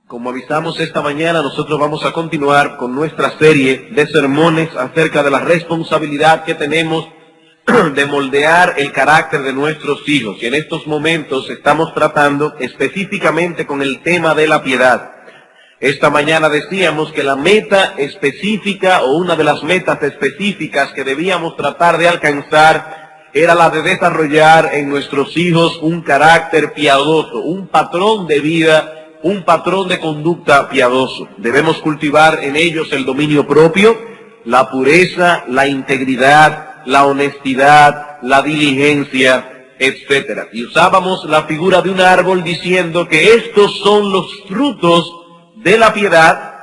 Como avisamos esta mañana, nosotros vamos a continuar con nuestra serie de sermones acerca de la responsabilidad que tenemos de moldear el carácter de nuestros hijos. Y en estos momentos estamos tratando específicamente con el tema de la piedad. Esta mañana decíamos que la meta específica o una de las metas específicas que debíamos tratar de alcanzar era la de desarrollar en nuestros hijos un carácter piadoso, un patrón de vida, un patrón de conducta piadoso. Debemos cultivar en ellos el dominio propio, la pureza, la integridad, la honestidad, la diligencia, etc. Y usábamos la figura de un árbol diciendo que estos son los frutos de la piedad,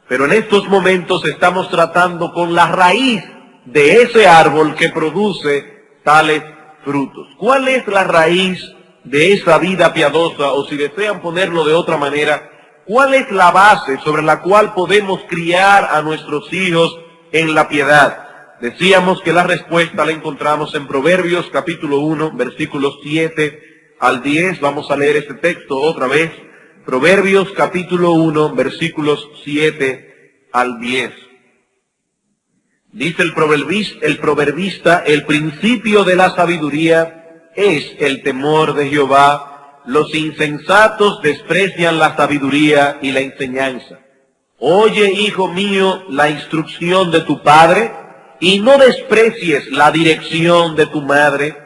pero en estos momentos estamos tratando con la raíz de ese árbol que produce tales frutos. ¿Cuál es la raíz de esa vida piadosa? O si desean ponerlo de otra manera, ¿cuál es la base sobre la cual podemos criar a nuestros hijos en la piedad? Decíamos que la respuesta la encontramos en Proverbios capítulo 1, versículos 7 al 10. Vamos a leer este texto otra vez. Proverbios capítulo 1, versículos 7 al 10. Dice el proverbista, el principio de la sabiduría es el temor de Jehová. Los insensatos desprecian la sabiduría y la enseñanza. Oye, hijo mío, la instrucción de tu padre, y no desprecies la dirección de tu madre,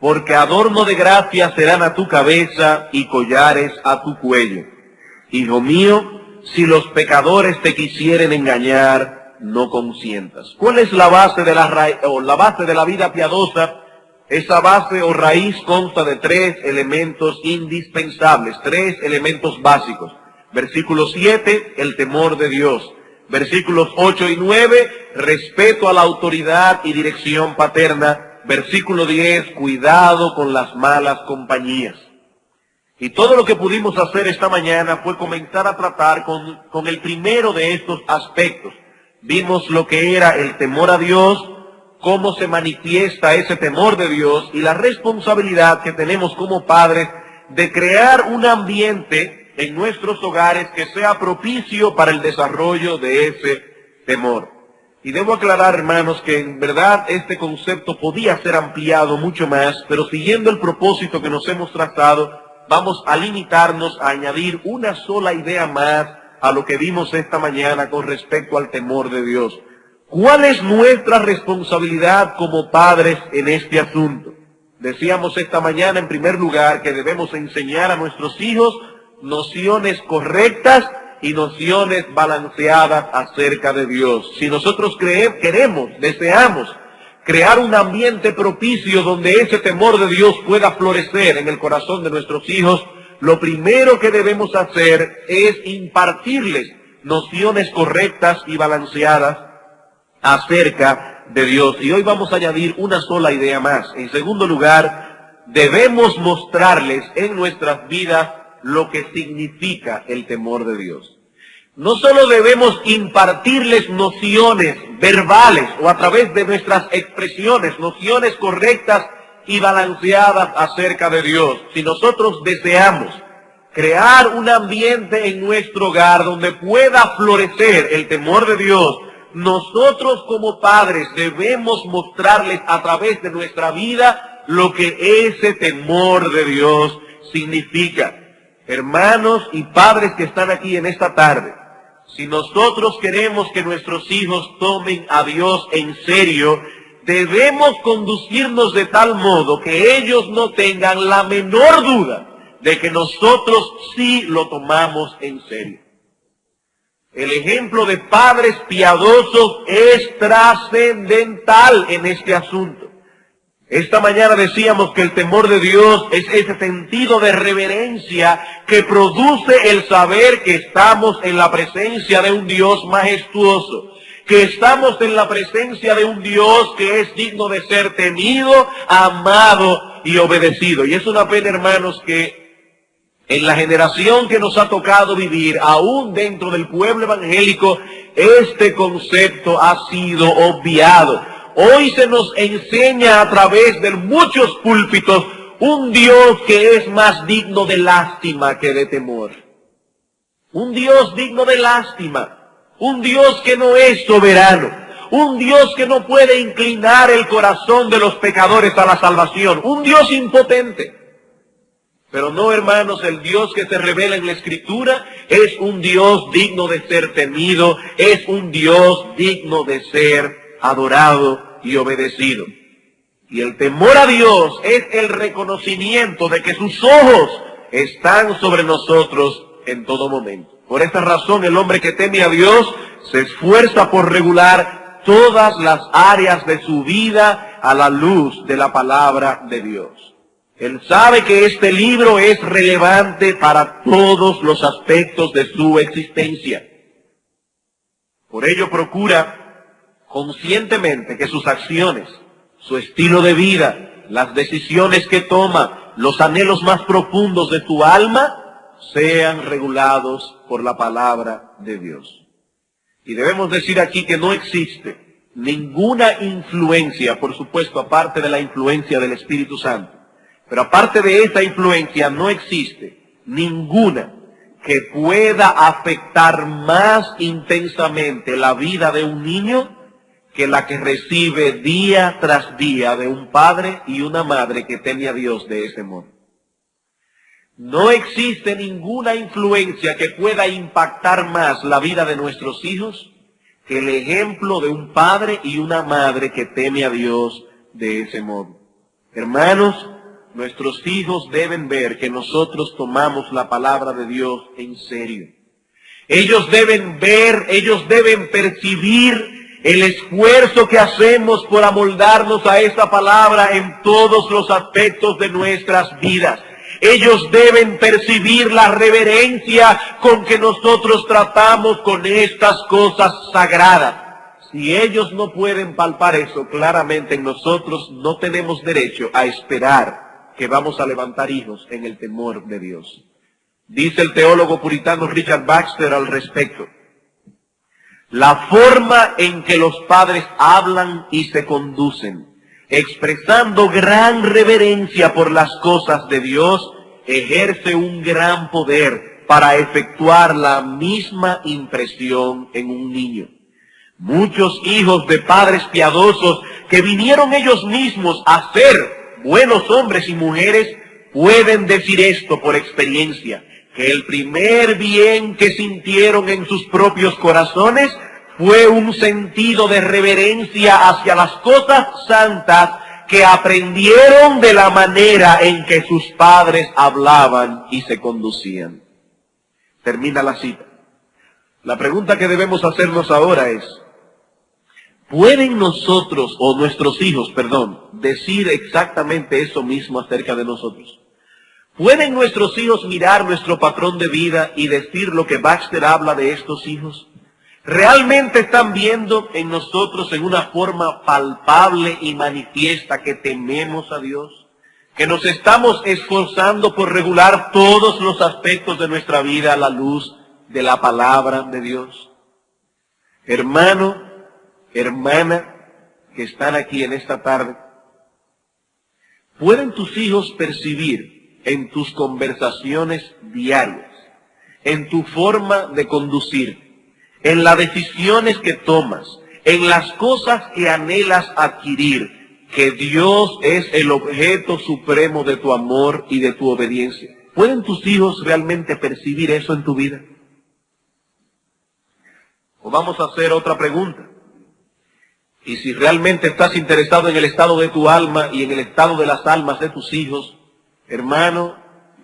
porque adorno de gracia serán a tu cabeza y collares a tu cuello. Hijo mío, si los pecadores te quisieren engañar, no consientas. ¿Cuál es la base de la base de la vida piadosa? Esa base o raíz consta de tres elementos indispensables, tres elementos básicos. Versículo 7, el temor de Dios. Versículos 8 y 9, respeto a la autoridad y dirección paterna. Versículo 10, cuidado con las malas compañías. Y todo lo que pudimos hacer esta mañana fue comenzar a tratar con el primero de estos aspectos. Vimos lo que era el temor a Dios, cómo se manifiesta ese temor de Dios y la responsabilidad que tenemos como padres de crear un ambiente en nuestros hogares que sea propicio para el desarrollo de ese temor. Y debo aclarar, hermanos, que en verdad este concepto podía ser ampliado mucho más, pero siguiendo el propósito que nos hemos trazado, vamos a limitarnos a añadir una sola idea más a lo que vimos esta mañana con respecto al temor de Dios. ¿Cuál es nuestra responsabilidad como padres en este asunto? Decíamos esta mañana, en primer lugar, que debemos enseñar a nuestros hijos nociones correctas y nociones balanceadas acerca de Dios. Si nosotros deseamos crear un ambiente propicio donde ese temor de Dios pueda florecer en el corazón de nuestros hijos, lo primero que debemos hacer es impartirles nociones correctas y balanceadas acerca de Dios. Y hoy vamos a añadir una sola idea más. En segundo lugar, debemos mostrarles en nuestras vidas lo que significa el temor de Dios. No solo debemos impartirles nociones verbales o a través de nuestras expresiones, nociones correctas y balanceadas acerca de Dios. Si nosotros deseamos crear un ambiente en nuestro hogar donde pueda florecer el temor de Dios, nosotros como padres debemos mostrarles a través de nuestra vida lo que ese temor de Dios significa. Hermanos y padres que están aquí en esta tarde, si nosotros queremos que nuestros hijos tomen a Dios en serio, debemos conducirnos de tal modo que ellos no tengan la menor duda de que nosotros sí lo tomamos en serio. El ejemplo de padres piadosos es trascendental en este asunto. Esta mañana decíamos que el temor de Dios es ese sentido de reverencia que produce el saber que estamos en la presencia de un Dios majestuoso, que estamos en la presencia de un Dios que es digno de ser temido, amado y obedecido. Y es una pena, hermanos, que en la generación que nos ha tocado vivir, aún dentro del pueblo evangélico, este concepto ha sido obviado. Hoy se nos enseña a través de muchos púlpitos un Dios que es más digno de lástima que de temor. Un Dios digno de lástima, un Dios que no es soberano, un Dios que no puede inclinar el corazón de los pecadores a la salvación, un Dios impotente. Pero no, hermanos, el Dios que se revela en la Escritura es un Dios digno de ser temido, es un Dios digno de ser adorado y obedecido. Y el temor a Dios es el reconocimiento de que sus ojos están sobre nosotros en todo momento. Por esta razón, el hombre que teme a Dios se esfuerza por regular todas las áreas de su vida a la luz de la palabra de Dios. Él sabe que este libro es relevante para todos los aspectos de su existencia. Por ello procura conscientemente que sus acciones, su estilo de vida, las decisiones que toma, los anhelos más profundos de su alma, sean regulados por la palabra de Dios. Y debemos decir aquí que no existe ninguna influencia, por supuesto, aparte de la influencia del Espíritu Santo, pero aparte de esa influencia no existe ninguna que pueda afectar más intensamente la vida de un niño que la que recibe día tras día de un padre y una madre que teme a Dios de ese modo. No existe ninguna influencia que pueda impactar más la vida de nuestros hijos que el ejemplo de un padre y una madre que teme a Dios de ese modo. Hermanos, nuestros hijos deben ver que nosotros tomamos la palabra de Dios en serio. Ellos deben ver, ellos deben percibir el esfuerzo que hacemos por amoldarnos a esta palabra en todos los aspectos de nuestras vidas. Ellos deben percibir la reverencia con que nosotros tratamos con estas cosas sagradas. Si ellos no pueden palpar eso claramente en nosotros, no tenemos derecho a esperar que vamos a levantar hijos en el temor de Dios. Dice el teólogo puritano Richard Baxter al respecto: la forma en que los padres hablan y se conducen, expresando gran reverencia por las cosas de Dios, ejerce un gran poder para efectuar la misma impresión en un niño. Muchos hijos de padres piadosos que vinieron ellos mismos a ser buenos hombres y mujeres pueden decir esto por experiencia, que el primer bien que sintieron en sus propios corazones fue un sentido de reverencia hacia las cosas santas que aprendieron de la manera en que sus padres hablaban y se conducían. Termina la cita. La pregunta que debemos hacernos ahora es: ¿pueden nosotros, o nuestros hijos, decir exactamente eso mismo acerca de nosotros? ¿Pueden nuestros hijos mirar nuestro patrón de vida y decir lo que Baxter habla de estos hijos? ¿Realmente están viendo en nosotros en una forma palpable y manifiesta que tememos a Dios? ¿Que nos estamos esforzando por regular todos los aspectos de nuestra vida a la luz de la palabra de Dios? Hermano, hermana, que están aquí en esta tarde, ¿pueden tus hijos percibir en tus conversaciones diarias, en tu forma de conducir, en las decisiones que tomas, en las cosas que anhelas adquirir, que Dios es el objeto supremo de tu amor y de tu obediencia? ¿Pueden tus hijos realmente percibir eso en tu vida? O vamos a hacer otra pregunta. Y si realmente estás interesado en el estado de tu alma y en el estado de las almas de tus hijos, hermano,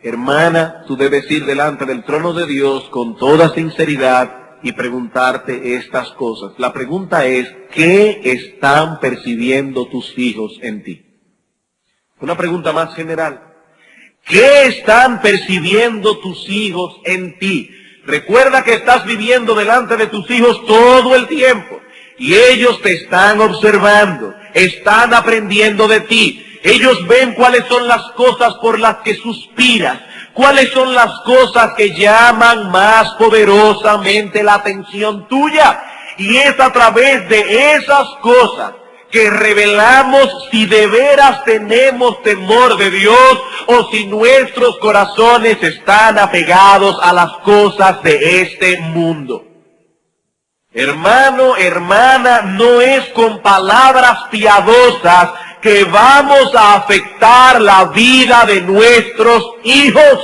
hermana, tú debes ir delante del trono de Dios con toda sinceridad y preguntarte estas cosas. La pregunta es: ¿qué están percibiendo tus hijos en ti? Una pregunta más general: ¿qué están percibiendo tus hijos en ti? Recuerda que estás viviendo delante de tus hijos todo el tiempo y ellos te están observando, están aprendiendo de ti. Ellos ven cuáles son las cosas por las que suspiras, cuáles son las cosas que llaman más poderosamente la atención tuya. Y es a través de esas cosas que revelamos si de veras tenemos temor de Dios o si nuestros corazones están apegados a las cosas de este mundo. Hermano, hermana, no es con palabras piadosas que vamos a afectar la vida de nuestros hijos.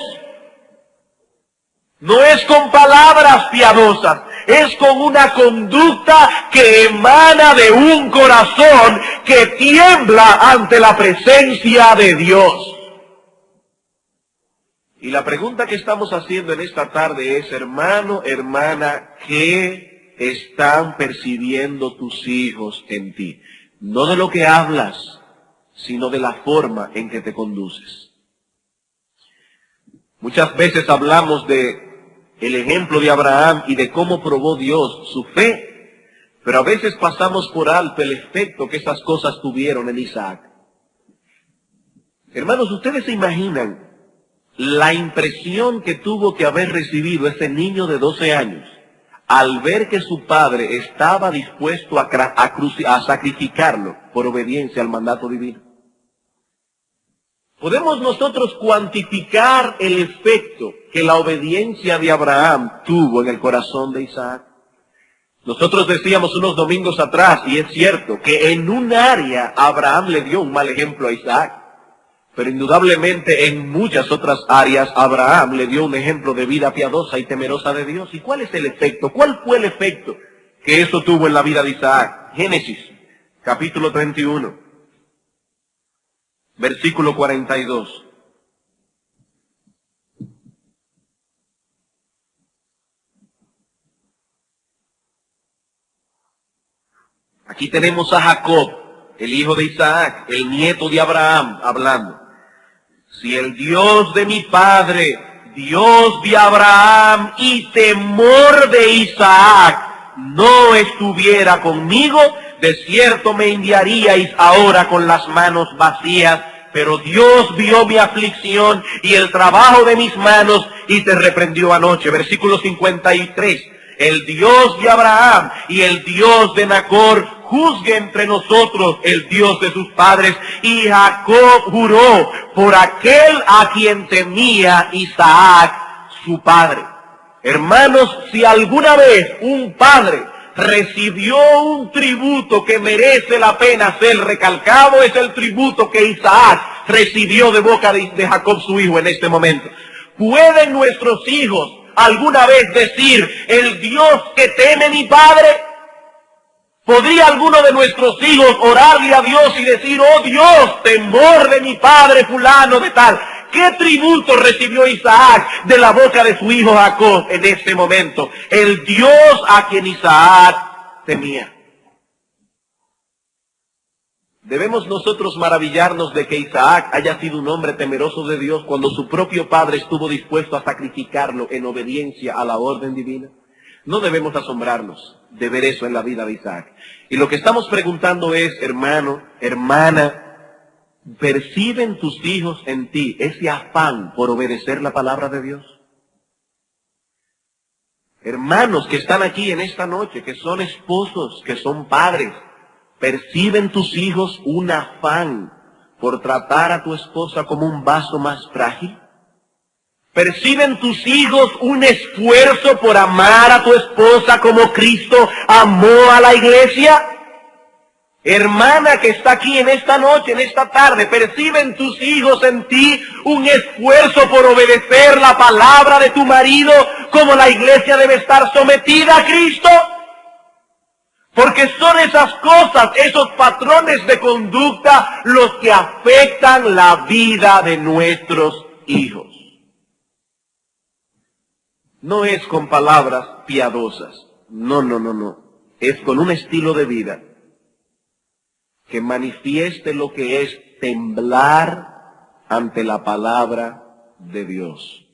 No es con palabras piadosas, es con una conducta que emana de un corazón que tiembla ante la presencia de Dios. Y la pregunta que estamos haciendo en esta tarde es, hermano, hermana, ¿qué están percibiendo tus hijos en ti? No de lo que hablas, sino de la forma en que te conduces. Muchas veces hablamos de el ejemplo de Abraham y de cómo probó Dios su fe, pero a veces pasamos por alto el efecto que esas cosas tuvieron en Isaac. Hermanos, ¿ustedes se imaginan la impresión que tuvo que haber recibido ese niño de 12 años al ver que su padre estaba dispuesto a sacrificarlo por obediencia al mandato divino? ¿Podemos nosotros cuantificar el efecto que la obediencia de Abraham tuvo en el corazón de Isaac? Nosotros decíamos unos domingos atrás, y es cierto, que en un área Abraham le dio un mal ejemplo a Isaac, pero indudablemente en muchas otras áreas Abraham le dio un ejemplo de vida piadosa y temerosa de Dios. ¿Y cuál es el efecto? ¿Cuál fue el efecto que eso tuvo en la vida de Isaac? Génesis, capítulo 31. Versículo 42. Aquí tenemos a Jacob, el hijo de Isaac, el nieto de Abraham, hablando. Si el Dios de mi padre, Dios de Abraham y temor de Isaac no estuviera conmigo, de cierto me enviaríais ahora con las manos vacías. Pero Dios vio mi aflicción y el trabajo de mis manos y te reprendió anoche. Versículo 53. El Dios de Abraham y el Dios de Nacor juzgue entre nosotros el Dios de sus padres. Y Jacob juró por aquel a quien temía Isaac, su padre. Hermanos, si alguna vez un padre recibió un tributo que merece la pena ser recalcado, es el tributo que Isaac recibió de boca de Jacob, su hijo, en este momento. ¿Pueden nuestros hijos alguna vez decir, el Dios que teme mi padre? ¿Podría alguno de nuestros hijos orarle a Dios y decir, oh Dios, temor de mi padre fulano de tal? ¿Qué tributo recibió Isaac de la boca de su hijo Jacob en este momento? El Dios a quien Isaac temía. Debemos nosotros maravillarnos de que Isaac haya sido un hombre temeroso de Dios cuando su propio padre estuvo dispuesto a sacrificarlo en obediencia a la orden divina. No debemos asombrarnos de ver eso en la vida de Isaac. Y lo que estamos preguntando es, hermano, hermana, ¿perciben tus hijos en ti ese afán por obedecer la palabra de Dios? Hermanos que están aquí en esta noche, que son esposos, que son padres, ¿perciben tus hijos un afán por tratar a tu esposa como un vaso más frágil? ¿Perciben tus hijos un esfuerzo por amar a tu esposa como Cristo amó a la iglesia? Hermana que está aquí en esta noche, en esta tarde, ¿perciben tus hijos en ti un esfuerzo por obedecer la palabra de tu marido como la iglesia debe estar sometida a Cristo? Porque son esas cosas, esos patrones de conducta los que afectan la vida de nuestros hijos. No es con palabras piadosas, no. Es con un estilo de vida que manifieste lo que es temblar ante la palabra de Dios.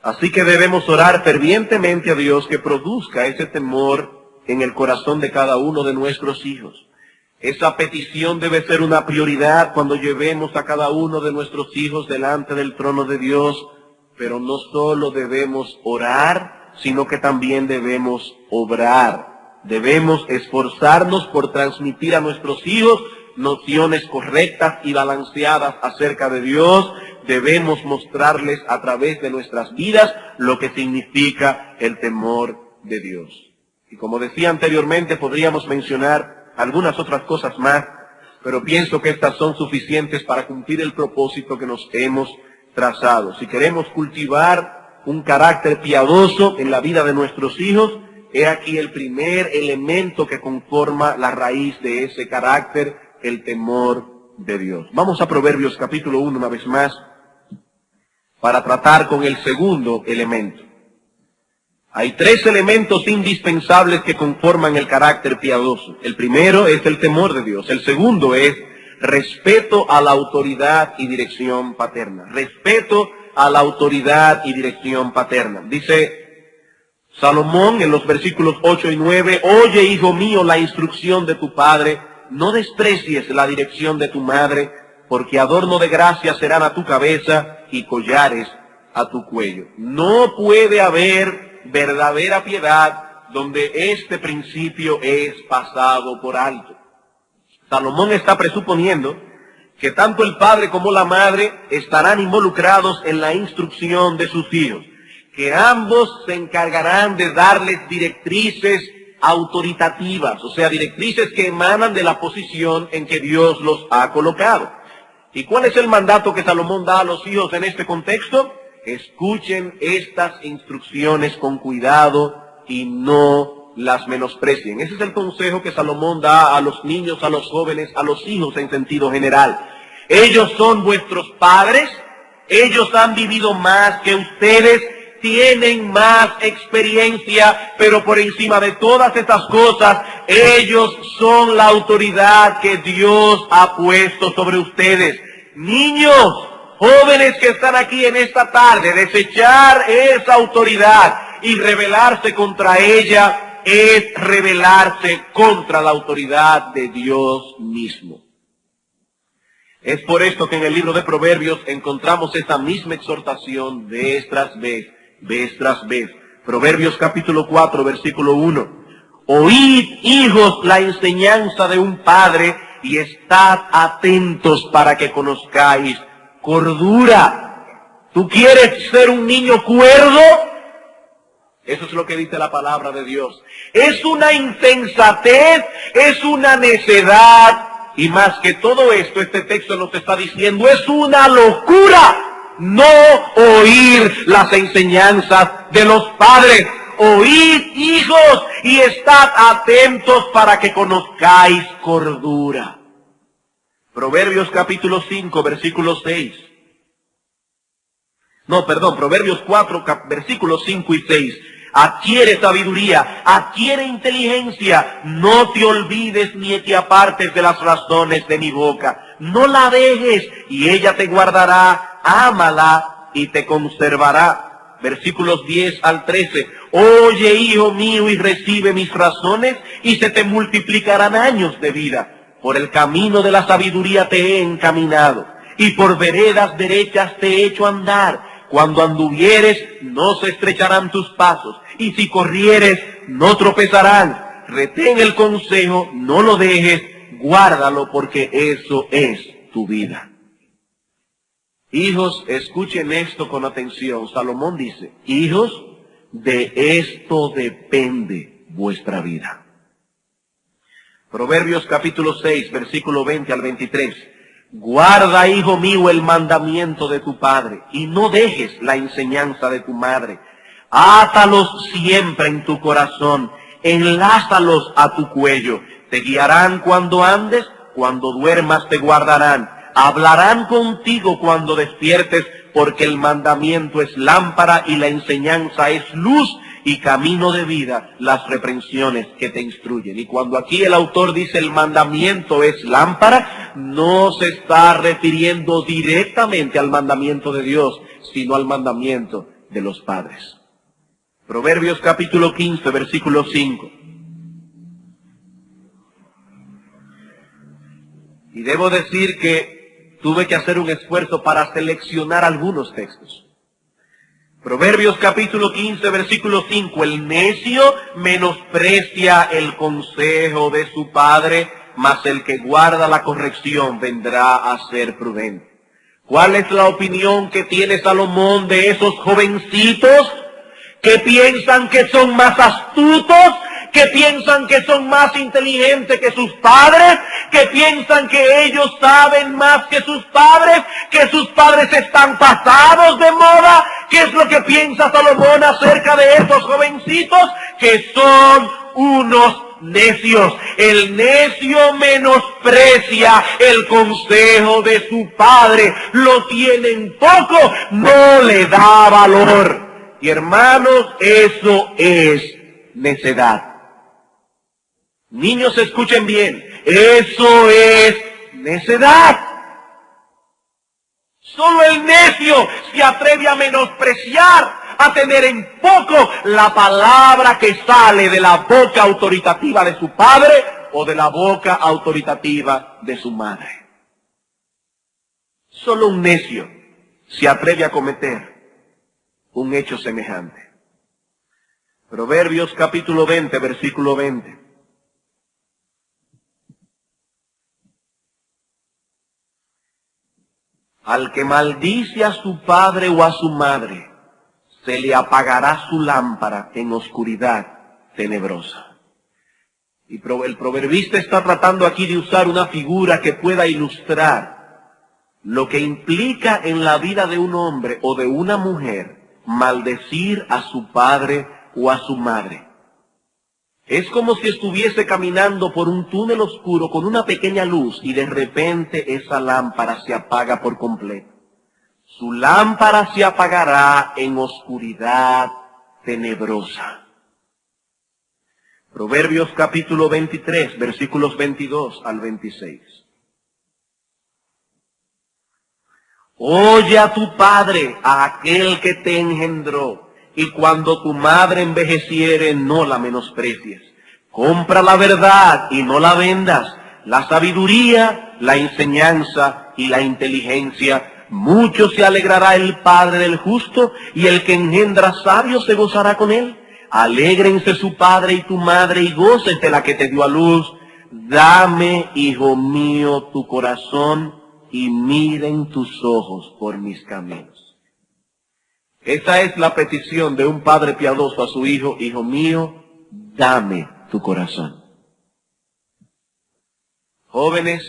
Así que debemos orar fervientemente a Dios que produzca ese temor en el corazón de cada uno de nuestros hijos. Esa petición debe ser una prioridad cuando llevemos a cada uno de nuestros hijos delante del trono de Dios, pero no solo debemos orar, sino que también debemos obrar Debemos esforzarnos por transmitir a nuestros hijos nociones correctas y balanceadas acerca de Dios. Debemos mostrarles a través de nuestras vidas lo que significa el temor de Dios. Y como decía anteriormente, podríamos mencionar algunas otras cosas más, pero pienso que estas son suficientes para cumplir el propósito que nos hemos trazado. Si queremos cultivar un carácter piadoso en la vida de nuestros hijos, he aquí el primer elemento que conforma la raíz de ese carácter, el temor de Dios. Vamos a Proverbios capítulo 1 una vez más, para tratar con el segundo elemento. Hay tres elementos indispensables que conforman el carácter piadoso. El primero es el temor de Dios. El segundo es respeto a la autoridad y dirección paterna. Respeto a la autoridad y dirección paterna. Dice Salomón en los versículos 8 y 9, oye, hijo mío, la instrucción de tu padre, no desprecies la dirección de tu madre, porque adorno de gracia serán a tu cabeza y collares a tu cuello. No puede haber verdadera piedad donde este principio es pasado por alto. Salomón está presuponiendo que tanto el padre como la madre estarán involucrados en la instrucción de sus hijos, que ambos se encargarán de darles directrices autoritativas, o sea, directrices que emanan de la posición en que Dios los ha colocado. ¿Y cuál es el mandato que Salomón da a los hijos en este contexto? Escuchen estas instrucciones con cuidado y no las menosprecien. Ese es el consejo que Salomón da a los niños, a los jóvenes, a los hijos en sentido general. Ellos son vuestros padres, ellos han vivido más que ustedes, tienen más experiencia, pero por encima de todas estas cosas, ellos son la autoridad que Dios ha puesto sobre ustedes. Niños, jóvenes que están aquí en esta tarde, desechar esa autoridad y rebelarse contra ella es rebelarse contra la autoridad de Dios mismo. Es por esto que en el libro de Proverbios encontramos esa misma exhortación vez tras vez. Proverbios capítulo 4, versículo 1. Oíd, hijos, la enseñanza de un padre y estad atentos para que conozcáis cordura. ¿Tú quieres ser un niño cuerdo? Eso es lo que dice la palabra de Dios. Es una insensatez, es una necedad. Y más que todo esto, este texto nos está diciendo, es una locura no oír las enseñanzas de los padres. Oíd, hijos, y estad atentos para que conozcáis cordura. Proverbios capítulo 5, versículo 6. Proverbios 4, versículos 5 y 6. Adquiere sabiduría, adquiere inteligencia, no te olvides ni te apartes de las razones de mi boca. No la dejes y ella te guardará, ámala y te conservará. Versículos 10 al 13. Oye, hijo mío, y recibe mis razones y se te multiplicarán años de vida. Por el camino de la sabiduría te he encaminado y por veredas derechas te he hecho andar. Cuando anduvieres, no se estrecharán tus pasos, y si corrieres, no tropezarán. Retén el consejo, no lo dejes, guárdalo, porque eso es tu vida. Hijos, escuchen esto con atención. Salomón dice, hijos, de esto depende vuestra vida. Proverbios capítulo 6, versículo 20 al 23. Guarda, hijo mío, el mandamiento de tu padre, y no dejes la enseñanza de tu madre. Átalos siempre en tu corazón, enlázalos a tu cuello. Te guiarán cuando andes, cuando duermas te guardarán. Hablarán contigo cuando despiertes, porque el mandamiento es lámpara y la enseñanza es luz y camino de vida, las reprensiones que te instruyen. Y cuando aquí el autor dice el mandamiento es lámpara, no se está refiriendo directamente al mandamiento de Dios, sino al mandamiento de los padres. Proverbios capítulo 15, versículo 5. Y debo decir que tuve que hacer un esfuerzo para seleccionar algunos textos. Proverbios capítulo 15, versículo 5. El necio menosprecia el consejo de su padre, mas el que guarda la corrección vendrá a ser prudente. ¿Cuál es la opinión que tiene Salomón de esos jovencitos que piensan que son más astutos, que piensan que son más inteligentes que sus padres, que piensan que ellos saben más que sus padres están pasados de moda? ¿Qué es lo que piensa Salomón acerca de esos jovencitos? Que son unos necios. El necio menosprecia el consejo de su padre, lo tiene en poco, no le da valor. Y hermanos, eso es necedad. Niños, escuchen bien, eso es necedad. Solo el necio se atreve a menospreciar, a tener en poco la palabra que sale de la boca autoritativa de su padre o de la boca autoritativa de su madre. Solo un necio se atreve a cometer un hecho semejante. Proverbios capítulo 20, versículo 20. Al que maldice a su padre o a su madre, se le apagará su lámpara en oscuridad tenebrosa. Y el proverbista está tratando aquí de usar una figura que pueda ilustrar lo que implica en la vida de un hombre o de una mujer maldecir a su padre o a su madre. Es como si estuviese caminando por un túnel oscuro con una pequeña luz y de repente esa lámpara se apaga por completo. Su lámpara se apagará en oscuridad tenebrosa. Proverbios capítulo 23, versículos 22 al 26. Oye a tu padre, a aquel que te engendró, y cuando tu madre envejeciere, no la menosprecies. Compra la verdad y no la vendas, la sabiduría, la enseñanza y la inteligencia. Mucho se alegrará el padre del justo, y el que engendra sabio se gozará con él. Alégrense su padre y tu madre, y gócese la que te dio a luz. Dame, hijo mío, tu corazón, y miren tus ojos por mis caminos. Esa es la petición de un padre piadoso a su hijo: hijo mío, dame tu corazón. Jóvenes,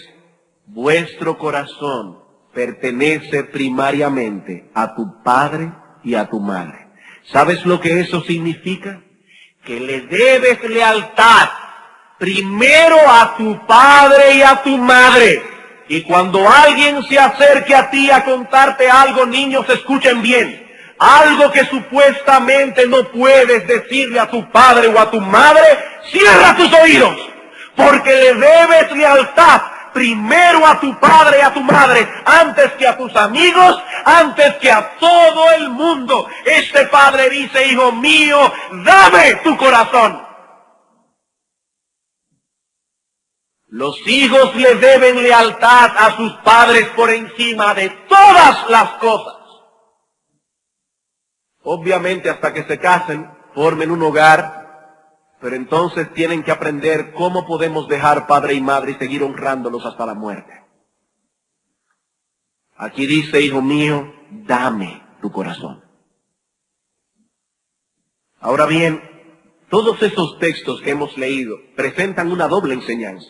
vuestro corazón pertenece primariamente a tu padre y a tu madre. ¿Sabes lo que eso significa? Que le debes lealtad primero a tu padre y a tu madre. Y cuando alguien se acerque a ti a contarte algo, niños, escuchen bien, algo que supuestamente no puedes decirle a tu padre o a tu madre, cierra tus oídos, porque le debes lealtad primero a tu padre y a tu madre, antes que a tus amigos, antes que a todo el mundo. Este padre dice: hijo mío, dame tu corazón. Los hijos le deben lealtad a sus padres por encima de todas las cosas. Obviamente hasta que se casen, formen un hogar, pero entonces tienen que aprender cómo podemos dejar padre y madre y seguir honrándolos hasta la muerte. Aquí dice: hijo mío, dame tu corazón. Ahora bien, todos esos textos que hemos leído presentan una doble enseñanza.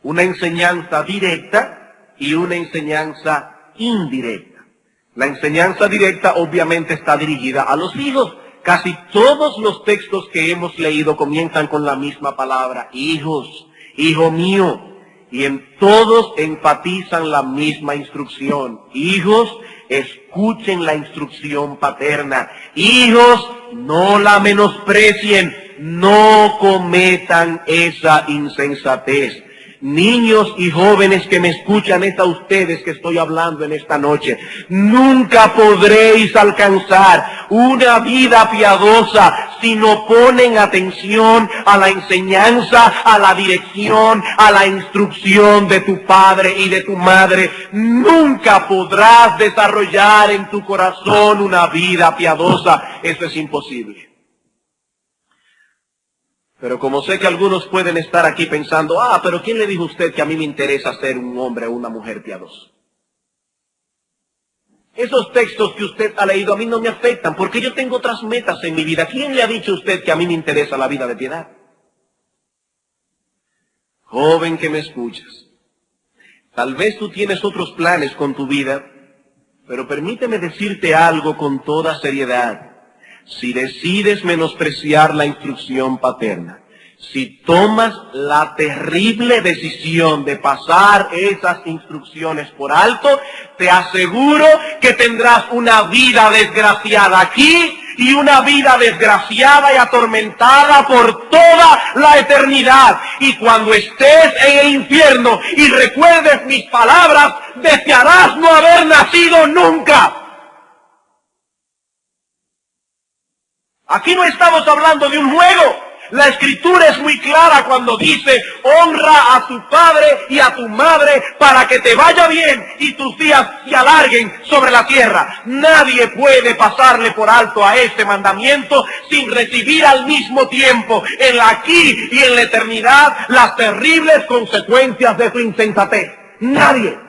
Una enseñanza directa y una enseñanza indirecta. La enseñanza directa obviamente está dirigida a los hijos. Casi todos los textos que hemos leído comienzan con la misma palabra: hijos, hijo mío. Y en todos enfatizan la misma instrucción: hijos, escuchen la instrucción paterna. Hijos, no la menosprecien, no cometan esa insensatez. Niños y jóvenes que me escuchan, es a ustedes que estoy hablando en esta noche. Nunca podréis alcanzar una vida piadosa si no ponen atención a la enseñanza, a la dirección, a la instrucción de tu padre y de tu madre. Nunca podrás desarrollar en tu corazón una vida piadosa. Eso es imposible. Pero como sé que algunos pueden estar aquí pensando, pero ¿quién le dijo a usted que a mí me interesa ser un hombre o una mujer piadoso? Esos textos que usted ha leído a mí no me afectan, porque yo tengo otras metas en mi vida. ¿Quién le ha dicho a usted que a mí me interesa la vida de piedad? Joven que me escuchas, tal vez tú tienes otros planes con tu vida, pero permíteme decirte algo con toda seriedad. Si decides menospreciar la instrucción paterna, si tomas la terrible decisión de pasar esas instrucciones por alto, te aseguro que tendrás una vida desgraciada aquí y una vida desgraciada y atormentada por toda la eternidad. Y cuando estés en el infierno y recuerdes mis palabras, desearás no haber nacido nunca. Aquí no estamos hablando de un juego. La Escritura es muy clara cuando dice, honra a tu padre y a tu madre para que te vaya bien y tus días se alarguen sobre la tierra. Nadie puede pasarle por alto a este mandamiento sin recibir al mismo tiempo, en la aquí y en la eternidad, las terribles consecuencias de su insensatez. Nadie.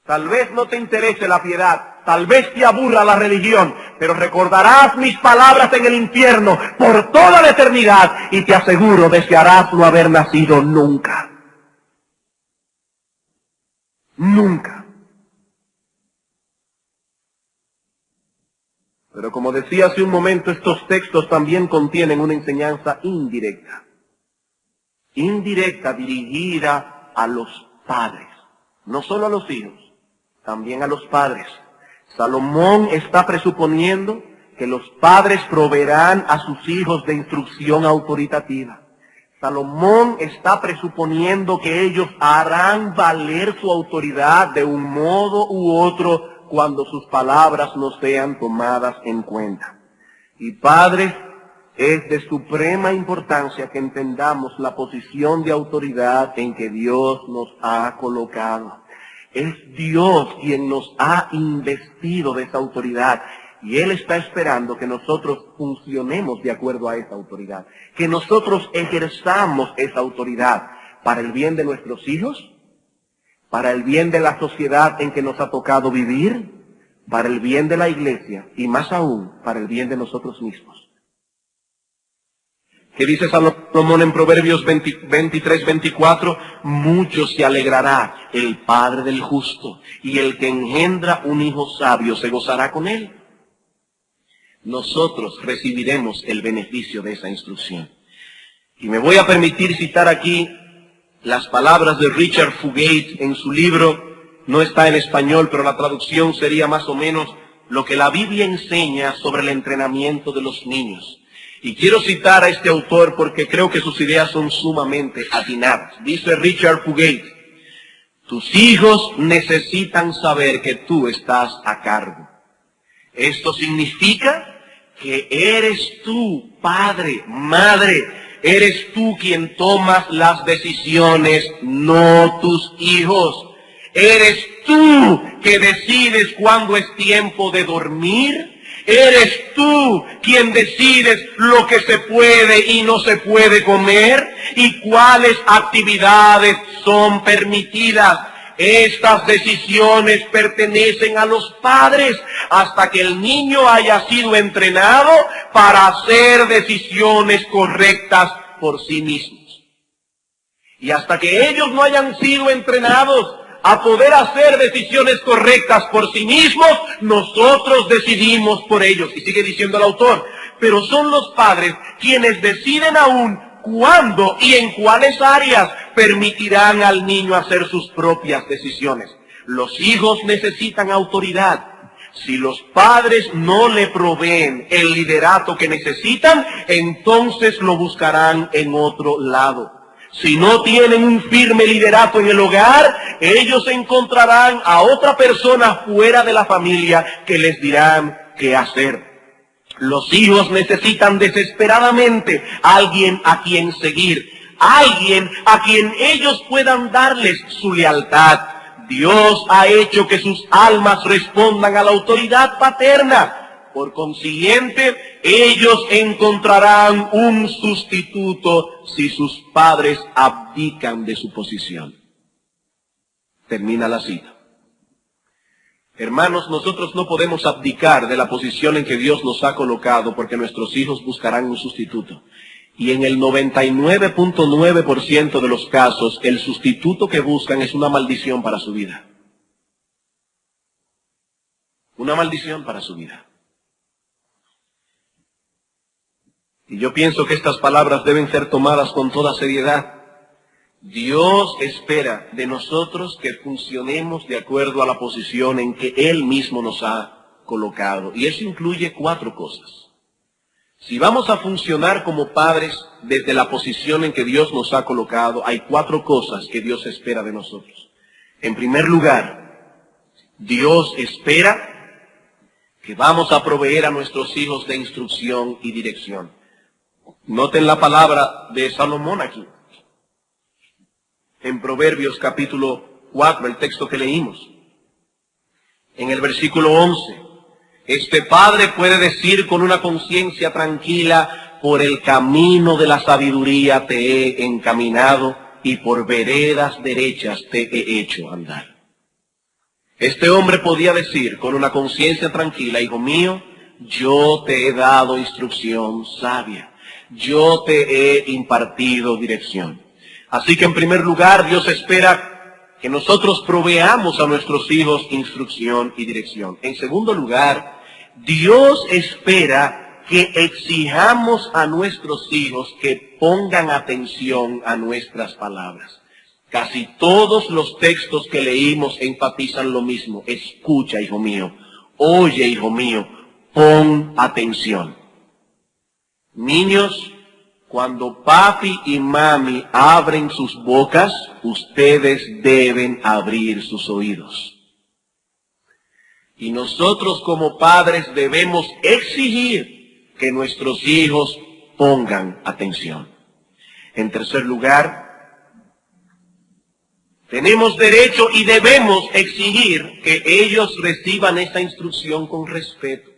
Tal vez no te interese la piedad. Tal vez te aburra la religión, pero recordarás mis palabras en el infierno por toda la eternidad y te aseguro, desearás no haber nacido nunca. Nunca. Pero como decía hace un momento, estos textos también contienen una enseñanza indirecta. Indirecta, dirigida a los padres. No solo a los hijos, también a los padres. Salomón está presuponiendo que los padres proveerán a sus hijos de instrucción autoritativa. Salomón está presuponiendo que ellos harán valer su autoridad de un modo u otro cuando sus palabras no sean tomadas en cuenta. Y padres, es de suprema importancia que entendamos la posición de autoridad en que Dios nos ha colocado. Es Dios quien nos ha investido de esa autoridad y Él está esperando que nosotros funcionemos de acuerdo a esa autoridad, que nosotros ejerzamos esa autoridad para el bien de nuestros hijos, para el bien de la sociedad en que nos ha tocado vivir, para el bien de la iglesia y más aún para el bien de nosotros mismos. ¿Qué dice Salomón en Proverbios 23-24? Mucho se alegrará el padre del justo, y el que engendra un hijo sabio se gozará con él. Nosotros recibiremos el beneficio de esa instrucción. Y me voy a permitir citar aquí las palabras de Richard Fugate en su libro, no está en español, pero la traducción sería más o menos lo que la Biblia enseña sobre el entrenamiento de los niños. Y quiero citar a este autor porque creo que sus ideas son sumamente atinadas. Dice Richard Fugate, tus hijos necesitan saber que tú estás a cargo. Esto significa que eres tú, padre, madre, eres tú quien tomas las decisiones, no tus hijos. Eres tú que decides cuándo es tiempo de dormir. Eres tú quien decides lo que se puede y no se puede comer y cuáles actividades son permitidas. Estas decisiones pertenecen a los padres hasta que el niño haya sido entrenado para hacer decisiones correctas por sí mismos. Y hasta que ellos no hayan sido entrenados a poder hacer decisiones correctas por sí mismos, nosotros decidimos por ellos. Y sigue diciendo el autor, pero son los padres quienes deciden aún cuándo y en cuáles áreas permitirán al niño hacer sus propias decisiones. Los hijos necesitan autoridad. Si los padres no le proveen el liderato que necesitan, entonces lo buscarán en otro lado. Si no tienen un firme liderato en el hogar, ellos encontrarán a otra persona fuera de la familia que les dirán qué hacer. Los hijos necesitan desesperadamente a alguien a quien seguir, a alguien a quien ellos puedan darles su lealtad. Dios ha hecho que sus almas respondan a la autoridad paterna. Por consiguiente, ellos encontrarán un sustituto si sus padres abdican de su posición. Termina la cita. Hermanos, nosotros no podemos abdicar de la posición en que Dios nos ha colocado porque nuestros hijos buscarán un sustituto. Y en el 99.9% de los casos, el sustituto que buscan es una maldición para su vida. Una maldición para su vida. Y yo pienso que estas palabras deben ser tomadas con toda seriedad. Dios espera de nosotros que funcionemos de acuerdo a la posición en que Él mismo nos ha colocado. Y eso incluye 4 cosas. Si vamos a funcionar como padres desde la posición en que Dios nos ha colocado, hay 4 cosas que Dios espera de nosotros. En primer lugar, Dios espera que vamos a proveer a nuestros hijos de instrucción y dirección. Noten la palabra de Salomón aquí. En Proverbios capítulo 4, el texto que leímos. En el versículo 11, este padre puede decir con una conciencia tranquila, por el camino de la sabiduría te he encaminado y por veredas derechas te he hecho andar. Este hombre podía decir con una conciencia tranquila, hijo mío, yo te he dado instrucción sabia. Yo te he impartido dirección. Así que en primer lugar, Dios espera que nosotros proveamos a nuestros hijos instrucción y dirección. En segundo lugar, Dios espera que exijamos a nuestros hijos que pongan atención a nuestras palabras. Casi todos los textos que leímos enfatizan lo mismo. Escucha, hijo mío. Oye, hijo mío. Pon atención. Niños, cuando papi y mami abren sus bocas, ustedes deben abrir sus oídos. Y nosotros como padres debemos exigir que nuestros hijos pongan atención. En tercer lugar, tenemos derecho y debemos exigir que ellos reciban esta instrucción con respeto.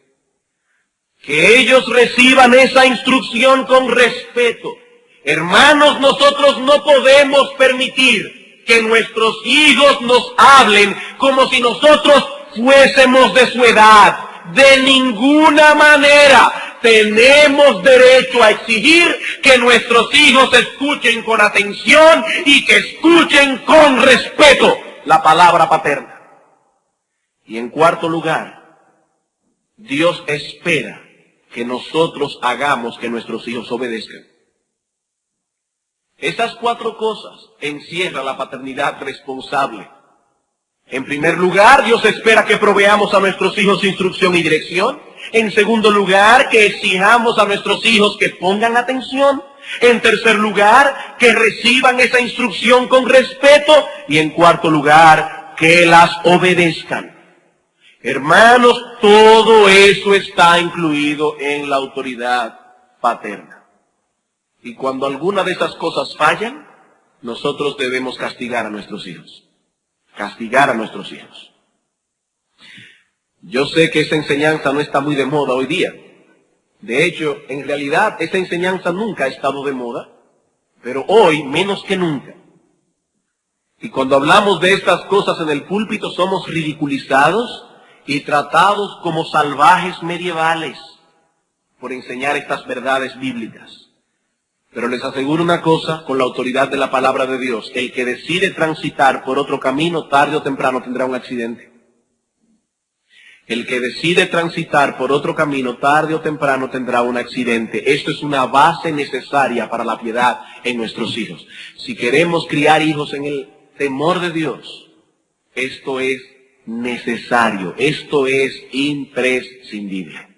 Que ellos reciban esa instrucción con respeto. Hermanos, nosotros no podemos permitir que nuestros hijos nos hablen como si nosotros fuésemos de su edad. De ninguna manera. Tenemos derecho a exigir que nuestros hijos escuchen con atención y que escuchen con respeto la palabra paterna. Y en cuarto lugar, Dios espera que nosotros hagamos que nuestros hijos obedezcan. Esas 4 cosas encierra la paternidad responsable. En primer lugar, Dios espera que proveamos a nuestros hijos instrucción y dirección. En segundo lugar, que exijamos a nuestros hijos que pongan atención. En tercer lugar, que reciban esa instrucción con respeto. Y en cuarto lugar, que las obedezcan. Hermanos, todo eso está incluido en la autoridad paterna. Y cuando alguna de esas cosas fallan, nosotros debemos castigar a nuestros hijos. Castigar a nuestros hijos. Yo sé que esa enseñanza no está muy de moda hoy día. De hecho, en realidad, esa enseñanza nunca ha estado de moda, pero hoy menos que nunca. Y cuando hablamos de estas cosas en el púlpito, somos ridiculizados y tratados como salvajes medievales por enseñar estas verdades bíblicas. Pero les aseguro una cosa, con la autoridad de la palabra de Dios, el que decide transitar por otro camino, tarde o temprano tendrá un accidente. El que decide transitar por otro camino, tarde o temprano tendrá un accidente. Esto es una base necesaria para la piedad en nuestros hijos. Si queremos criar hijos en el temor de Dios, esto es necesario, esto es imprescindible.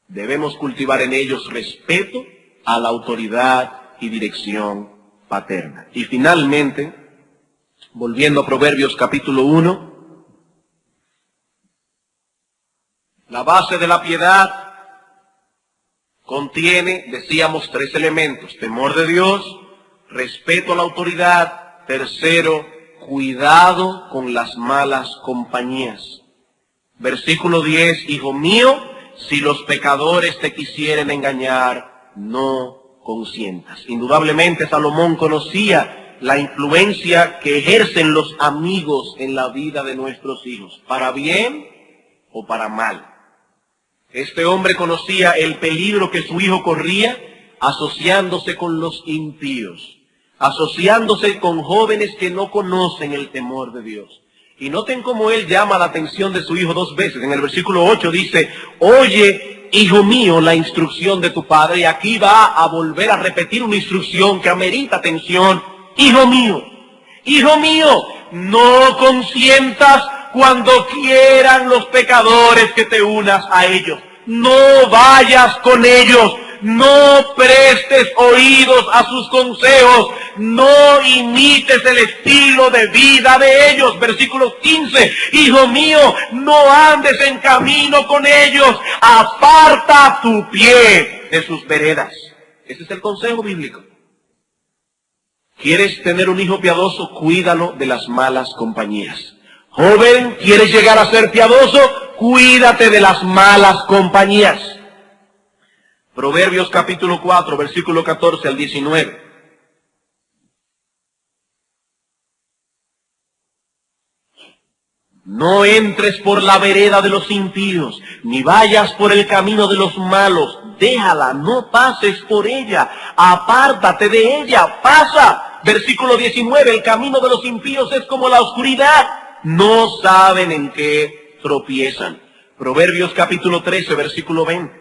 Debemos cultivar en ellos respeto a la autoridad y dirección paterna. Y finalmente, volviendo a Proverbios capítulo 1, la base de la piedad Contiene, decíamos, 3 elementos: temor de Dios, respeto a la autoridad, tercero, cuidado con las malas compañías. Versículo 10, hijo mío, si los pecadores te quisieren engañar, no consientas. Indudablemente Salomón conocía la influencia que ejercen los amigos en la vida de nuestros hijos, para bien o para mal. Este hombre conocía el peligro que su hijo corría asociándose con los impíos, asociándose con jóvenes que no conocen el temor de Dios. Y noten cómo él llama la atención de su hijo 2 veces. En el versículo 8 dice, oye, hijo mío, la instrucción de tu padre. Y aquí va a volver a repetir una instrucción que amerita atención. Hijo mío, no consientas cuando quieran los pecadores que te unas a ellos. No vayas con ellos. No prestes oídos a sus consejos, no imites el estilo de vida de ellos. Versículo 15, hijo mío, no andes en camino con ellos, aparta tu pie de sus veredas. Ese es el consejo bíblico. ¿Quieres tener un hijo piadoso? Cuídalo de las malas compañías. Joven, ¿quieres llegar a ser piadoso? Cuídate de las malas compañías. Proverbios capítulo 4, versículo 14 al 19. No entres por la vereda de los impíos, ni vayas por el camino de los malos. Déjala, no pases por ella, apártate de ella, pasa. Versículo 19, el camino de los impíos es como la oscuridad, no saben en qué tropiezan. Proverbios capítulo 13, versículo 20.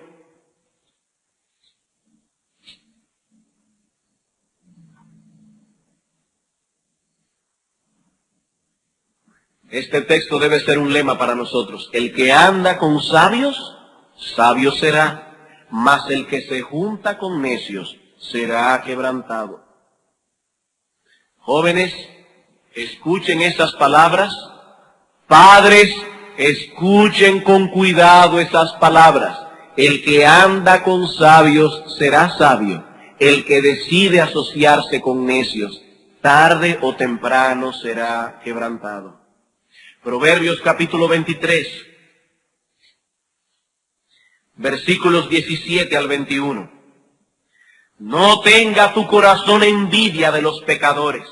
Este texto debe ser un lema para nosotros. El que anda con sabios, sabio será, mas el que se junta con necios será quebrantado. Jóvenes, escuchen estas palabras. Padres, escuchen con cuidado estas palabras. El que anda con sabios será sabio. El que decide asociarse con necios, tarde o temprano será quebrantado. Proverbios capítulo 23, versículos 17 al 21. No tenga tu corazón envidia de los pecadores,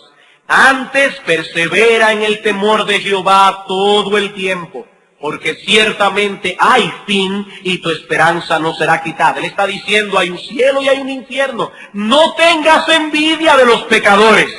antes persevera en el temor de Jehová todo el tiempo, porque ciertamente hay fin y tu esperanza no será quitada. Él está diciendo, hay un cielo y hay un infierno. No tengas envidia de los pecadores.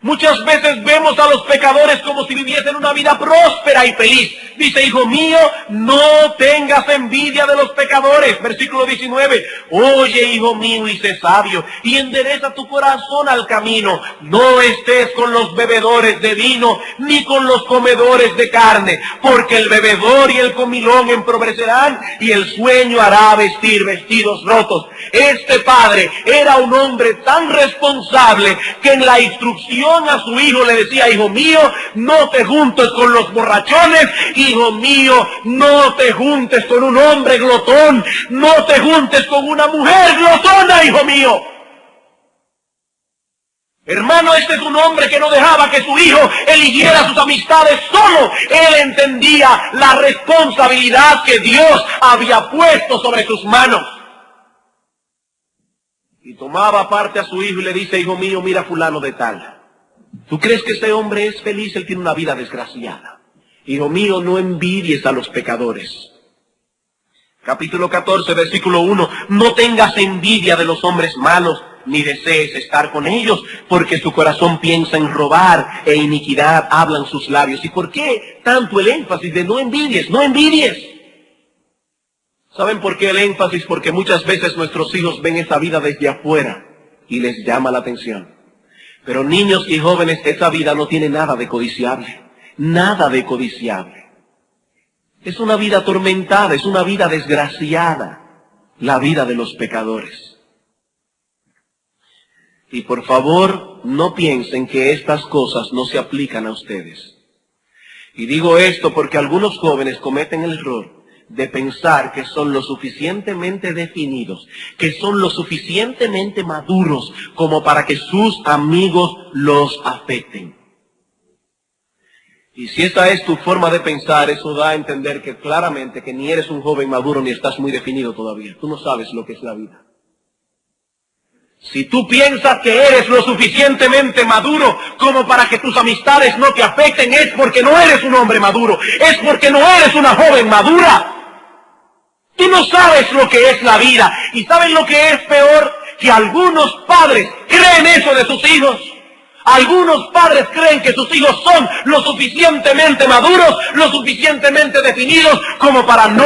Muchas veces vemos a los pecadores como si viviesen una vida próspera y feliz. Dice, hijo mío, no tengas envidia de los pecadores. Versículo 19, oye, hijo mío, y sé sabio, y endereza tu corazón al camino. No estés con los bebedores de vino, ni con los comedores de carne, porque el bebedor y el comilón empobrecerán, y el sueño hará vestir vestidos rotos. Este padre era un hombre tan responsable que en la instrucción a su hijo le decía, hijo mío, no te juntes con los borrachones, hijo mío, no te juntes con un hombre glotón, no te juntes con una mujer glotona, hijo mío. Hermano, este es un hombre que no dejaba que su hijo eligiera sus amistades solo. Él entendía la responsabilidad que Dios había puesto sobre sus manos. Y tomaba aparte a su hijo y le dice, hijo mío, mira fulano de tal. ¿Tú crees que este hombre es feliz? Él tiene una vida desgraciada. Hijo mío, no envidies a los pecadores. Capítulo 14, versículo 1. No tengas envidia de los hombres malos, ni desees estar con ellos, porque su corazón piensa en robar, e iniquidad hablan sus labios. ¿Y por qué tanto el énfasis de no envidies, no envidies? ¿Saben por qué el énfasis? Porque muchas veces nuestros hijos ven esa vida desde afuera y les llama la atención. Pero niños y jóvenes, esa vida no tiene nada de codiciable. Nada de codiciable. Es una vida atormentada, es una vida desgraciada. La vida de los pecadores. Y por favor, no piensen que estas cosas no se aplican a ustedes. Y digo esto porque algunos jóvenes cometen el error de pensar que son lo suficientemente definidos, que son lo suficientemente maduros como para que sus amigos los afecten. Y si esa es tu forma de pensar, eso da a entender que claramente que ni eres un joven maduro ni estás muy definido todavía. Tú no sabes lo que es la vida. Si tú piensas que eres lo suficientemente maduro como para que tus amistades no te afecten, es porque no eres un hombre maduro, es porque no eres una joven madura. Tú no sabes lo que es la vida. ¿Y saben lo que es peor? Que algunos padres creen eso de sus hijos. Algunos padres creen que sus hijos son lo suficientemente maduros, lo suficientemente definidos como para no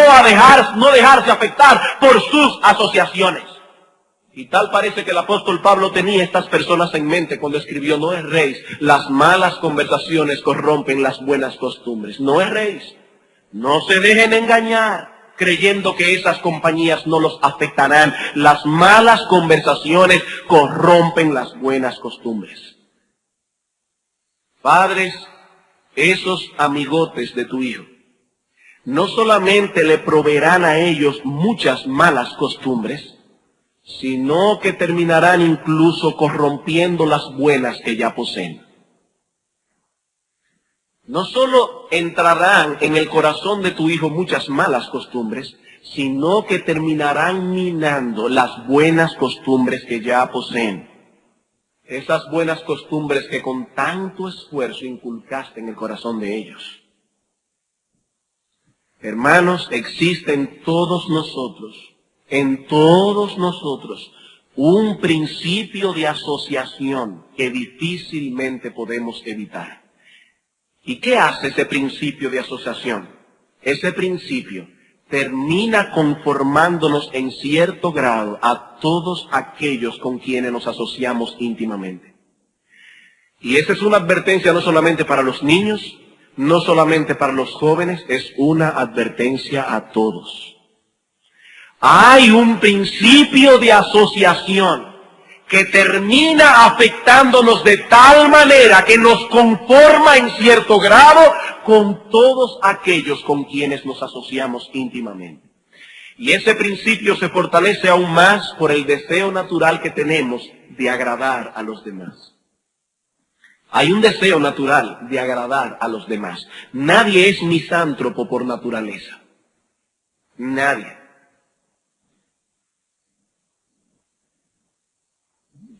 dejarse afectar por sus asociaciones. Y tal parece que el apóstol Pablo tenía estas personas en mente cuando escribió: no erréis, las malas conversaciones corrompen las buenas costumbres. No erréis, no se dejen engañar creyendo que esas compañías no los afectarán. Las malas conversaciones corrompen las buenas costumbres. Padres, esos amigotes de tu hijo no solamente le proveerán a ellos muchas malas costumbres, sino que terminarán incluso corrompiendo las buenas que ya poseen. No solo entrarán en el corazón de tu hijo muchas malas costumbres, sino que terminarán minando las buenas costumbres que ya poseen. Esas buenas costumbres que con tanto esfuerzo inculcaste en el corazón de ellos. Hermanos, existe en todos nosotros, un principio de asociación que difícilmente podemos evitar. ¿Y qué hace ese principio de asociación? Ese principio termina conformándonos en cierto grado a todos aquellos con quienes nos asociamos íntimamente. Y esa es una advertencia no solamente para los niños, no solamente para los jóvenes, es una advertencia a todos. Hay un principio de asociación que termina afectándonos de tal manera que nos conforma en cierto grado con todos aquellos con quienes nos asociamos íntimamente. Y ese principio se fortalece aún más por el deseo natural que tenemos de agradar a los demás. Hay un deseo natural de agradar a los demás. Nadie es misántropo por naturaleza. Nadie.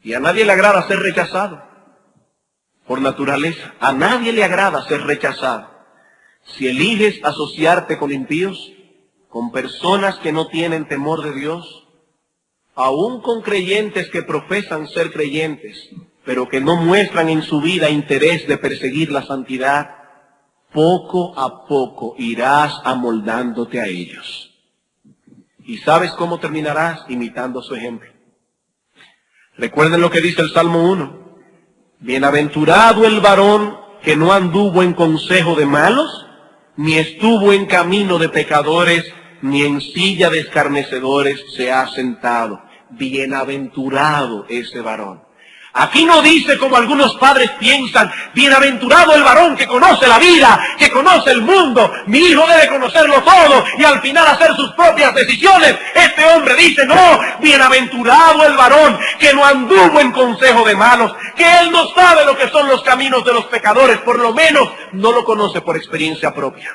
Y a nadie le agrada ser rechazado, por naturaleza. A nadie le agrada ser rechazado. Si eliges asociarte con impíos, con personas que no tienen temor de Dios, aún con creyentes que profesan ser creyentes, pero que no muestran en su vida interés de perseguir la santidad, poco a poco irás amoldándote a ellos. ¿Y sabes cómo terminarás? Imitando su ejemplo. Recuerden lo que dice el Salmo 1. Bienaventurado el varón que no anduvo en consejo de malos, ni estuvo en camino de pecadores, ni en silla de escarnecedores se ha sentado. Bienaventurado ese varón. Aquí no dice como algunos padres piensan: bienaventurado el varón que conoce la vida, que conoce el mundo, mi hijo debe conocerlo todo y al final hacer sus propias decisiones. Este hombre dice: no, bienaventurado el varón que no anduvo en consejo de malos, que él no sabe lo que son los caminos de los pecadores, por lo menos no lo conoce por experiencia propia.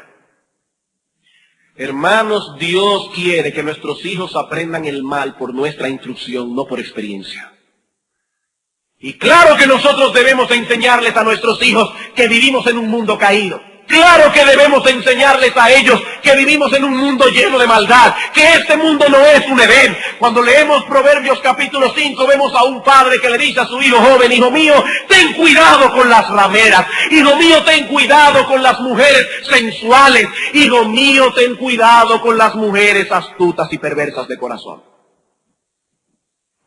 Hermanos, Dios quiere que nuestros hijos aprendan el mal por nuestra instrucción, no por experiencia. Y claro que nosotros debemos enseñarles a nuestros hijos que vivimos en un mundo caído. Claro que debemos enseñarles a ellos que vivimos en un mundo lleno de maldad, que este mundo no es un Edén. Cuando leemos Proverbios capítulo 5, vemos a un padre que le dice a su hijo joven: hijo mío, ten cuidado con las rameras. Hijo mío, ten cuidado con las mujeres sensuales. Hijo mío, ten cuidado con las mujeres astutas y perversas de corazón.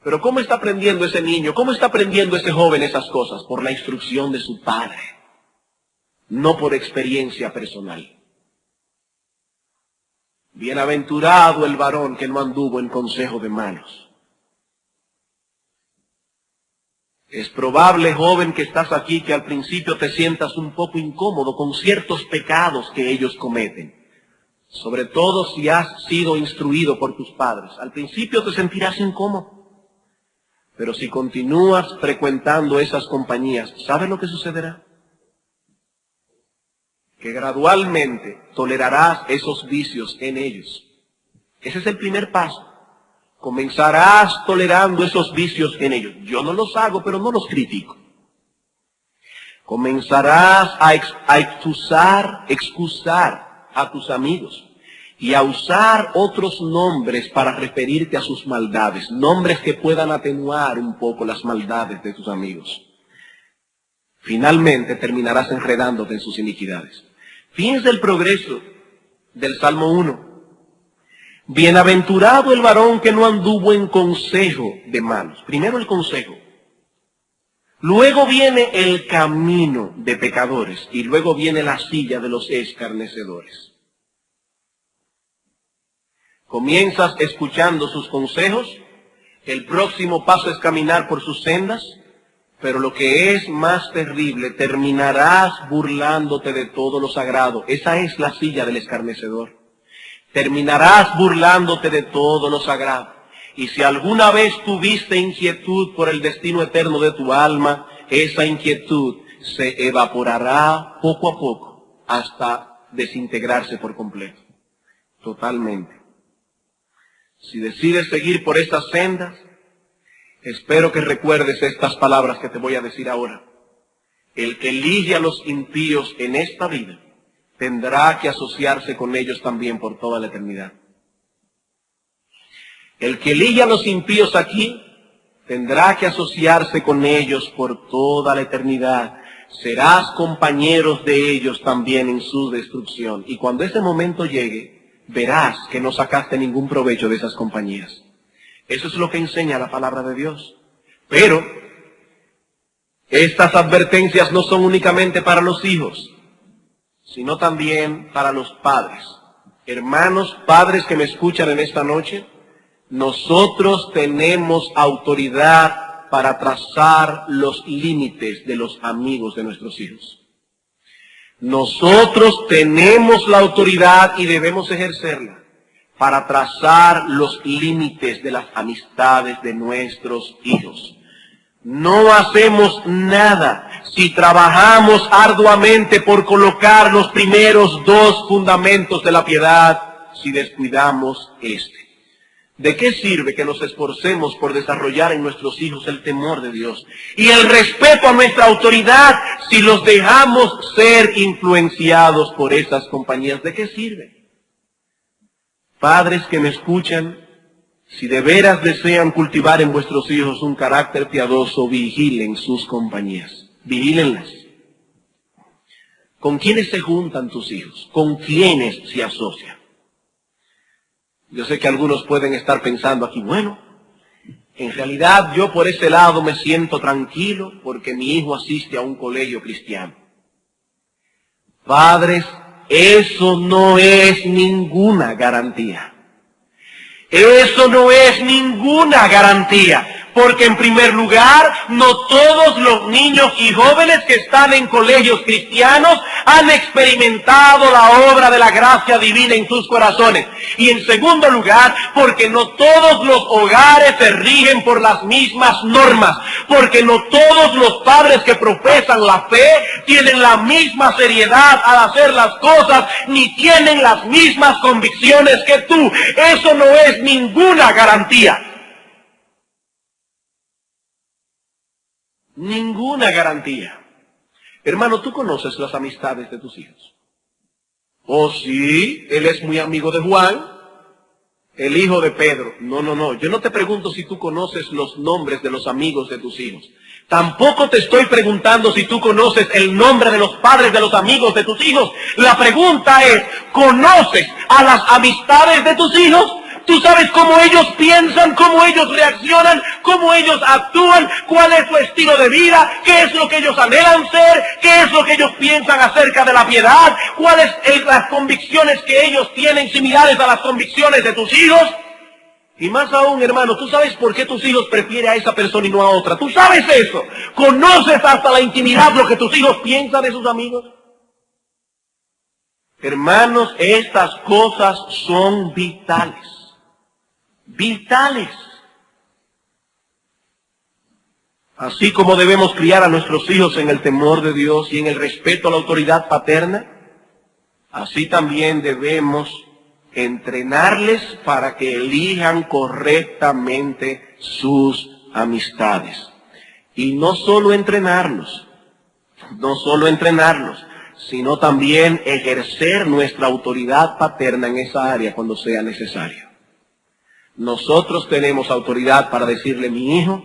Pero ¿cómo está aprendiendo ese niño? ¿Cómo está aprendiendo ese joven esas cosas? Por la instrucción de su padre, no por experiencia personal. Bienaventurado el varón que no anduvo en consejo de malos. Es probable, joven, que estás aquí, que al principio te sientas un poco incómodo con ciertos pecados que ellos cometen. Sobre todo si has sido instruido por tus padres. Al principio te sentirás incómodo, pero si continúas frecuentando esas compañías, ¿sabes lo que sucederá? Que gradualmente tolerarás esos vicios en ellos. Ese es el primer paso. Comenzarás tolerando esos vicios en ellos. Yo no los hago, pero no los critico. Comenzarás a excusar a tus amigos y a usar otros nombres para referirte a sus maldades, nombres que puedan atenuar un poco las maldades de tus amigos. Finalmente terminarás enredándote en sus iniquidades. Fíjense el progreso del Salmo 1. Bienaventurado el varón que no anduvo en consejo de malos. Primero el consejo. Luego viene el camino de pecadores y luego viene la silla de los escarnecedores. Comienzas escuchando sus consejos, el próximo paso es caminar por sus sendas, pero lo que es más terrible, terminarás burlándote de todo lo sagrado. Esa es la silla del escarnecedor. Terminarás burlándote de todo lo sagrado. Y si alguna vez tuviste inquietud por el destino eterno de tu alma, esa inquietud se evaporará poco a poco hasta desintegrarse por completo. Totalmente. Si decides seguir por estas sendas, espero que recuerdes estas palabras que te voy a decir ahora. El que elige a los impíos en esta vida, tendrá que asociarse con ellos también por toda la eternidad. El que elige a los impíos aquí, tendrá que asociarse con ellos por toda la eternidad. Serás compañeros de ellos también en su destrucción. Y cuando ese momento llegue, verás que no sacaste ningún provecho de esas compañías. Eso es lo que enseña la palabra de Dios. Pero estas advertencias no son únicamente para los hijos, sino también para los padres. Hermanos, padres que me escuchan en esta noche, nosotros tenemos autoridad para trazar los límites de los amigos de nuestros hijos. Nosotros tenemos la autoridad y debemos ejercerla para trazar los límites de las amistades de nuestros hijos. No hacemos nada si trabajamos arduamente por colocar los primeros dos fundamentos de la piedad, si descuidamos este. ¿De qué sirve que nos esforcemos por desarrollar en nuestros hijos el temor de Dios y el respeto a nuestra autoridad si los dejamos ser influenciados por esas compañías? ¿De qué sirve? Padres que me escuchan, si de veras desean cultivar en vuestros hijos un carácter piadoso, vigilen sus compañías. Vigílenlas. ¿Con quiénes se juntan tus hijos? ¿Con quiénes se asocian? Yo sé que algunos pueden estar pensando aquí, bueno, en realidad yo por ese lado me siento tranquilo porque mi hijo asiste a un colegio cristiano. Padres, eso no es ninguna garantía. Eso no es ninguna garantía. Porque en primer lugar, no todos los niños y jóvenes que están en colegios cristianos han experimentado la obra de la gracia divina en sus corazones. Y en segundo lugar, porque no todos los hogares se rigen por las mismas normas. Porque no todos los padres que profesan la fe tienen la misma seriedad al hacer las cosas, ni tienen las mismas convicciones que tú. Eso no es ninguna garantía. Ninguna garantía. Hermano, ¿tú conoces las amistades de tus hijos? Oh, sí, él es muy amigo de Juan, el hijo de Pedro. No, yo no te pregunto si tú conoces los nombres de los amigos de tus hijos. Tampoco te estoy preguntando si tú conoces el nombre de los padres de los amigos de tus hijos. La pregunta es, ¿conoces a las amistades de tus hijos? Tú sabes cómo ellos piensan, cómo ellos reaccionan, cómo ellos actúan, cuál es su estilo de vida, qué es lo que ellos anhelan ser, qué es lo que ellos piensan acerca de la piedad, cuáles son las convicciones que ellos tienen similares a las convicciones de tus hijos. Y más aún, hermano, ¿tú sabes por qué tus hijos prefieren a esa persona y no a otra? ¿Tú sabes eso? ¿Conoces hasta la intimidad lo que tus hijos piensan de sus amigos? Hermanos, estas cosas son vitales. Vitales. Así como debemos criar a nuestros hijos en el temor de Dios y en el respeto a la autoridad paterna, así también debemos entrenarles para que elijan correctamente sus amistades. Y no solo entrenarlos, sino también ejercer nuestra autoridad paterna en esa área cuando sea necesario. Nosotros tenemos autoridad para decirle: mi hijo,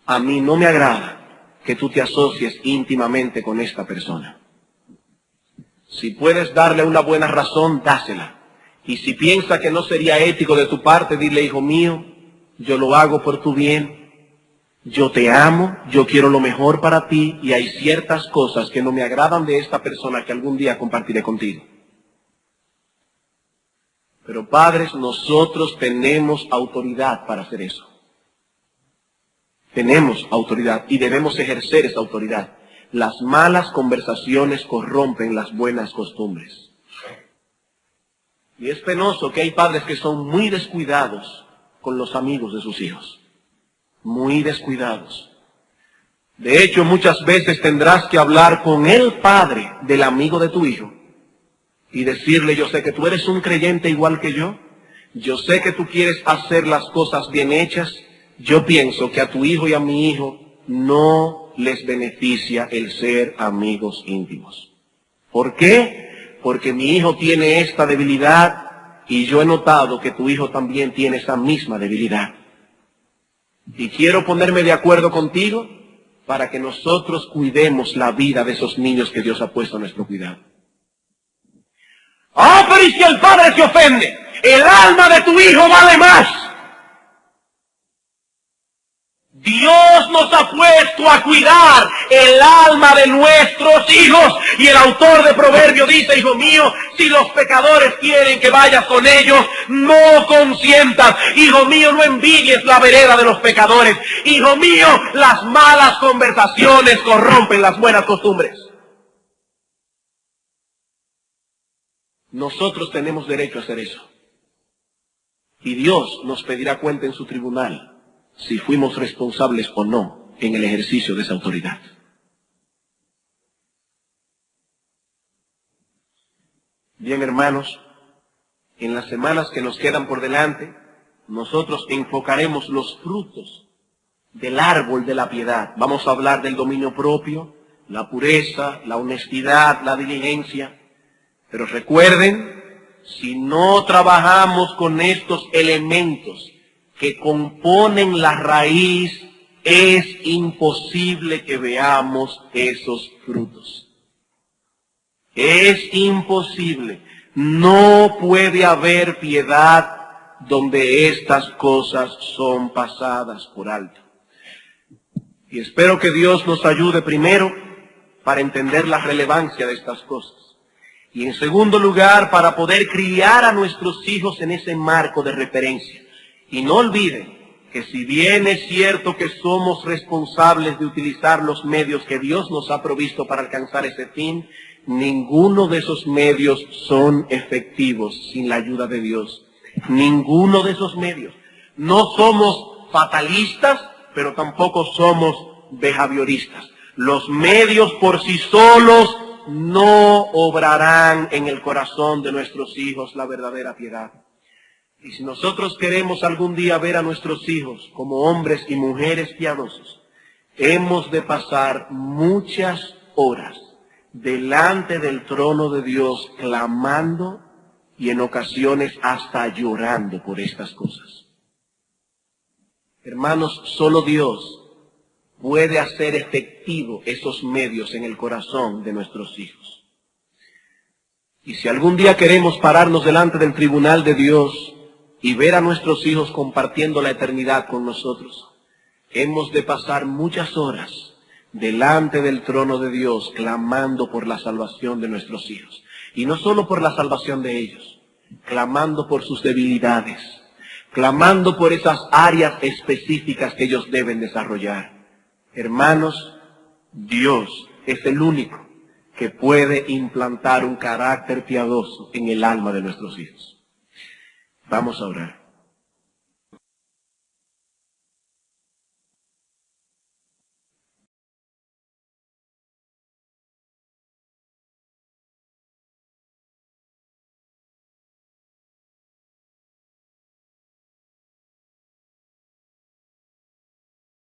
a mí no me agrada que tú te asocies íntimamente con esta persona. Si puedes darle una buena razón, dásela. Y si piensa que no sería ético de tu parte, dile: hijo mío, yo lo hago por tu bien. Yo te amo, yo quiero lo mejor para ti y hay ciertas cosas que no me agradan de esta persona que algún día compartiré contigo. Pero padres, nosotros tenemos autoridad para hacer eso. Tenemos autoridad y debemos ejercer esa autoridad. Las malas conversaciones corrompen las buenas costumbres. Y es penoso que hay padres que son muy descuidados con los amigos de sus hijos. Muy descuidados. De hecho, muchas veces tendrás que hablar con el padre del amigo de tu hijo y decirle: yo sé que tú eres un creyente igual que yo sé que tú quieres hacer las cosas bien hechas, yo pienso que a tu hijo y a mi hijo no les beneficia el ser amigos íntimos. ¿Por qué? Porque mi hijo tiene esta debilidad y yo he notado que tu hijo también tiene esa misma debilidad. Y quiero ponerme de acuerdo contigo para que nosotros cuidemos la vida de esos niños que Dios ha puesto a nuestro cuidado. ¡Ah, pero y si el padre se ofende! ¡El alma de tu hijo vale más! Dios nos ha puesto a cuidar el alma de nuestros hijos. Y el autor de Proverbios dice: hijo mío, si los pecadores quieren que vayas con ellos, no consientas. Hijo mío, no envidies la vereda de los pecadores. Hijo mío, las malas conversaciones corrompen las buenas costumbres. Nosotros tenemos derecho a hacer eso. Y Dios nos pedirá cuenta en su tribunal si fuimos responsables o no en el ejercicio de esa autoridad. Bien, hermanos, en las semanas que nos quedan por delante, nosotros enfocaremos los frutos del árbol de la piedad. Vamos a hablar del dominio propio, la pureza, la honestidad, la diligencia. Pero recuerden, si no trabajamos con estos elementos que componen la raíz, es imposible que veamos esos frutos. Es imposible. No puede haber piedad donde estas cosas son pasadas por alto. Y espero que Dios nos ayude primero para entender la relevancia de estas cosas. Y en segundo lugar, para poder criar a nuestros hijos en ese marco de referencia. Y no olviden que si bien es cierto que somos responsables de utilizar los medios que Dios nos ha provisto para alcanzar ese fin, ninguno de esos medios son efectivos sin la ayuda de Dios. Ninguno de esos medios. No somos fatalistas, pero tampoco somos behavioristas. Los medios por sí solos no obrarán en el corazón de nuestros hijos la verdadera piedad. Y si nosotros queremos algún día ver a nuestros hijos como hombres y mujeres piadosos, hemos de pasar muchas horas delante del trono de Dios clamando y en ocasiones hasta llorando por estas cosas. Hermanos, solo Dios puede hacer efectivo esos medios en el corazón de nuestros hijos. Y si algún día queremos pararnos delante del tribunal de Dios y ver a nuestros hijos compartiendo la eternidad con nosotros, hemos de pasar muchas horas delante del trono de Dios clamando por la salvación de nuestros hijos. Y no solo por la salvación de ellos, clamando por sus debilidades, clamando por esas áreas específicas que ellos deben desarrollar. Hermanos, Dios es el único que puede implantar un carácter piadoso en el alma de nuestros hijos. Vamos a orar.